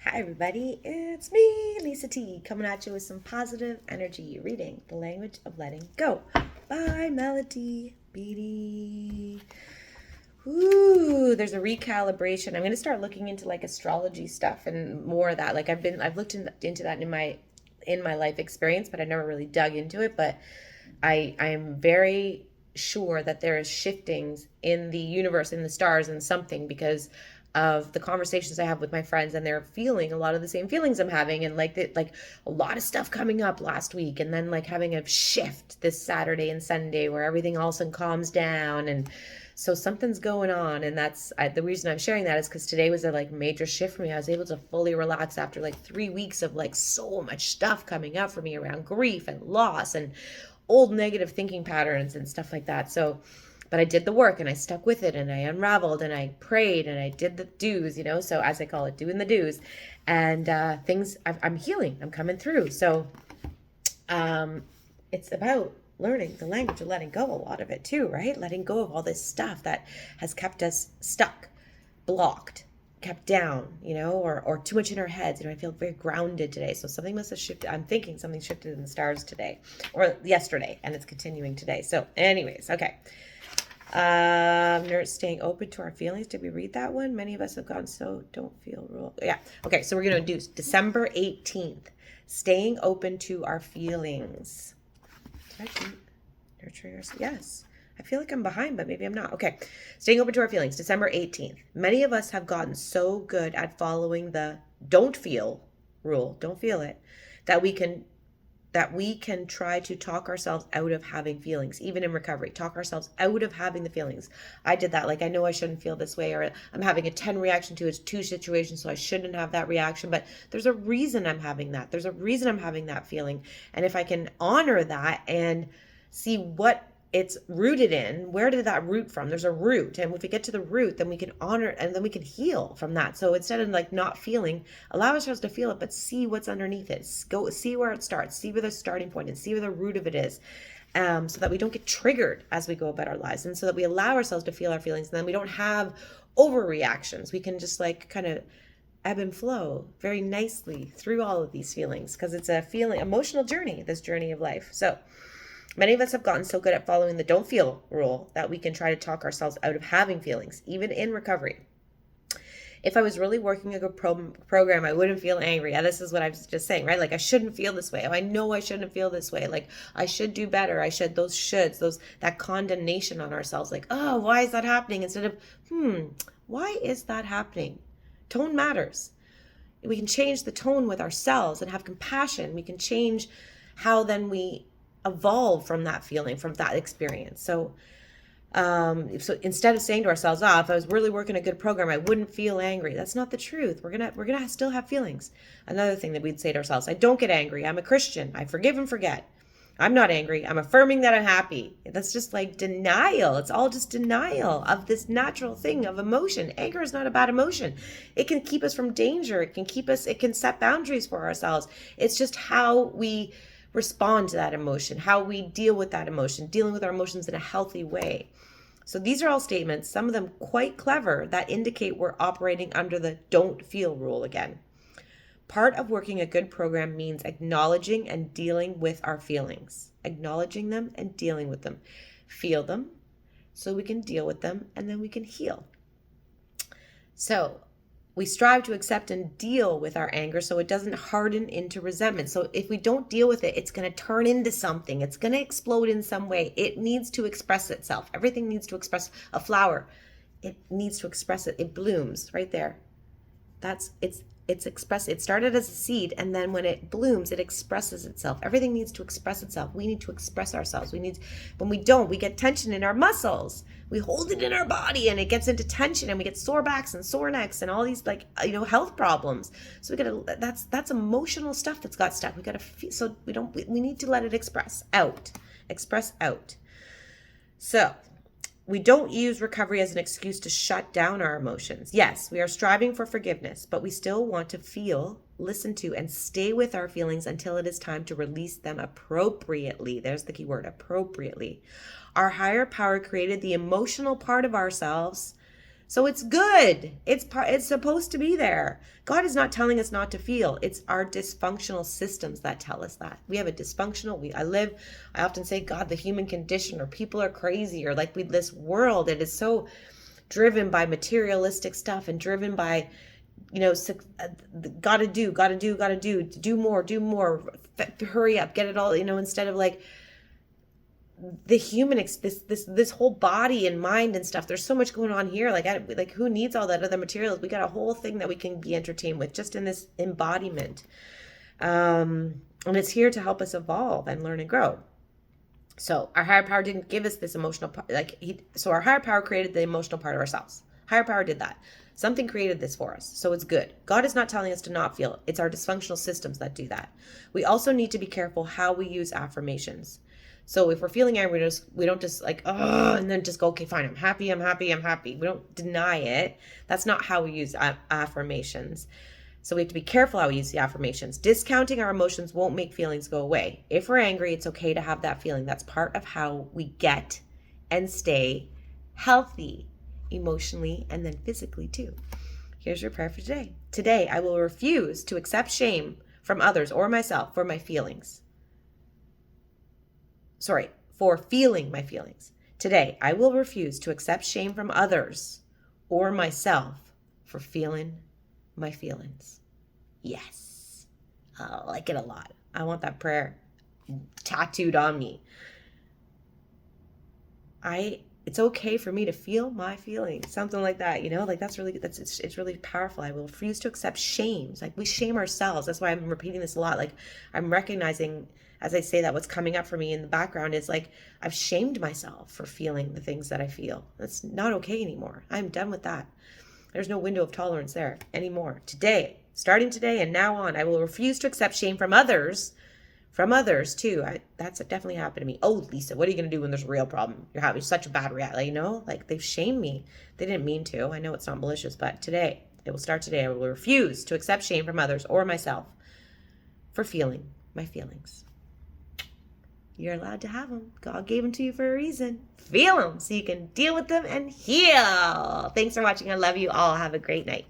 Hi everybody, it's me, LisaT, coming at you with some positive energy, reading The Language of Letting Go by Melody Beattie. Ooh, there's a recalibration. I'm going to start looking into like astrology stuff and more of that. Like I've looked into that in my life experience, but I never really dug into it. But I am very sure that there is shiftings in the universe, in the stars, and something because of the conversations I have with my friends, and they're feeling a lot of the same feelings I'm having, and like a lot of stuff coming up last week, and then like having a shift this Saturday and Sunday where everything all of a sudden calms down, and so something's going on, and the reason I'm sharing that is because today was a like major shift for me. I was able to fully relax after like 3 weeks of like so much stuff coming up for me around grief and loss and old negative thinking patterns and stuff like that. So, but I did the work and I stuck with it and I unraveled and I prayed and I did the do's, so as I call it, doing the do's, and I'm healing, I'm coming through. So it's about learning the language of letting go, a lot of it too, right? Letting go of all this stuff that has kept us stuck, blocked, kept down, or too much in our heads. I feel very grounded today. So something must have shifted. I'm thinking something shifted in the stars today or yesterday, and it's continuing today. So anyways, okay. Staying open to our feelings. Did we read that one? Many of us have gone so don't feel rule. Yeah. Okay. So we're going to do December 18th, staying open to our feelings. Did I do nurturing ourselves? Yes. I feel like I'm behind, but maybe I'm not. Okay. Staying open to our feelings, December 18th. Many of us have gotten so good at following the don't feel rule, don't feel it, that we can try to talk ourselves out of having feelings, even in recovery, talk ourselves out of having the feelings. I did that. Like, I know I shouldn't feel this way, or I'm having a 10 reaction to a 2 situation, so I shouldn't have that reaction. But there's a reason I'm having that. There's a reason I'm having that feeling. And if I can honor that and see what it's rooted in, where did that root from? There's a root, and if we get to the root, then we can honor, and then we can heal from that. So instead of like not feeling, allow ourselves to feel it, but see what's underneath it. Go see where it starts, see where the starting point is, see where the root of it is, so that we don't get triggered as we go about our lives, and so that we allow ourselves to feel our feelings, and then we don't have overreactions. We can just like kind of ebb and flow very nicely through all of these feelings, because it's a emotional journey, this journey of life. So many of us have gotten so good at following the don't feel rule that we can try to talk ourselves out of having feelings, even in recovery. If I was really working a good program, I wouldn't feel angry. Yeah, this is what I was just saying, right? Like, I shouldn't feel this way. Oh, I know I shouldn't feel this way. Like, I should do better. Those shoulds, that condemnation on ourselves. Like, oh, why is that happening? Instead of, why is that happening? Tone matters. We can change the tone with ourselves and have compassion. We can change how then we evolve from that feeling, from that experience. So instead of saying to ourselves, if I was really working a good program, I wouldn't feel angry. That's not the truth. We're gonna still have feelings. Another thing that we'd say to ourselves: I don't get angry. I'm a Christian. I forgive and forget. I'm not angry. I'm affirming that I'm happy. That's just like denial. It's all just denial of this natural thing of emotion. Anger is not a bad emotion. It can keep us from danger. It can set boundaries for ourselves. It's just how we respond to that emotion, how we deal with that emotion, dealing with our emotions in a healthy way. So these are all statements, some of them quite clever, that indicate we're operating under the don't feel rule again. Part of working a good program means acknowledging and dealing with our feelings, acknowledging them and dealing with them. Feel them so we can deal with them, and then we can heal. So we strive to accept and deal with our anger so it doesn't harden into resentment. So if we don't deal with it, it's going to turn into something. It's going to explode in some way. It needs to express itself. Everything needs to express. A flower, it needs to express it. It blooms right there. It's expressed. It started as a seed, and then when it blooms, it expresses itself. Everything needs to express itself. We need to express ourselves. When we don't, we get tension in our muscles. We hold it in our body, and it gets into tension, and we get sore backs and sore necks and all these health problems. So that's emotional stuff that's got stuck. We need to let it express out. So we don't use recovery as an excuse to shut down our emotions. Yes, we are striving for forgiveness, but we still want to feel, listen to, and stay with our feelings until it is time to release them appropriately. There's the key word, appropriately. Our higher power created the emotional part of ourselves So it's good. It's supposed to be there. God is not telling us not to feel. It's our dysfunctional systems that tell us that. We have a dysfunctional, I often say, God, the human condition, or people are crazy, or like this world, it is so driven by materialistic stuff and driven by, gotta do more, hurry up, get it all, instead of like, the human this whole body and mind and stuff. There's so much going on here. Like who needs all that other materials? We got a whole thing that we can be entertained with just in this embodiment, and it's here to help us evolve and learn and grow. So our higher power didn't give us this emotional part. So our higher power created the emotional part of ourselves. Higher power did that. Something created this for us. So it's good. God is not telling us to not feel. It's our dysfunctional systems that do that. We also need to be careful how we use affirmations. So if we're feeling angry, we don't just like, oh, and then just go, okay, fine, I'm happy. We don't deny it. That's not how we use affirmations. So we have to be careful how we use the affirmations. Discounting our emotions won't make feelings go away. If we're angry, it's okay to have that feeling. That's part of how we get and stay healthy emotionally and then physically too. Here's your prayer for today. Today, I will refuse to accept shame from others or myself for my feelings. For feeling my feelings. Today, I will refuse to accept shame from others or myself for feeling my feelings. Yes. I like it a lot. I want that prayer tattooed on me. It's okay for me to feel my feelings. Something like that, it's really powerful. I will refuse to accept shames. Like we shame ourselves. That's why I'm repeating this a lot. Like I'm recognizing as I say that, what's coming up for me in the background is like, I've shamed myself for feeling the things that I feel. That's not okay anymore. I'm done with that. There's no window of tolerance there anymore. Today, starting today and now on, I will refuse to accept shame from others too. That's definitely happened to me. Oh, Lisa, what are you going to do when there's a real problem? You're having such a bad reaction, like they've shamed me. They didn't mean to. I know it's not malicious, but today, it will start today. I will refuse to accept shame from others or myself for feeling my feelings. You're allowed to have them. God gave them to you for a reason. Feel them so you can deal with them and heal. Thanks for watching. I love you all. Have a great night.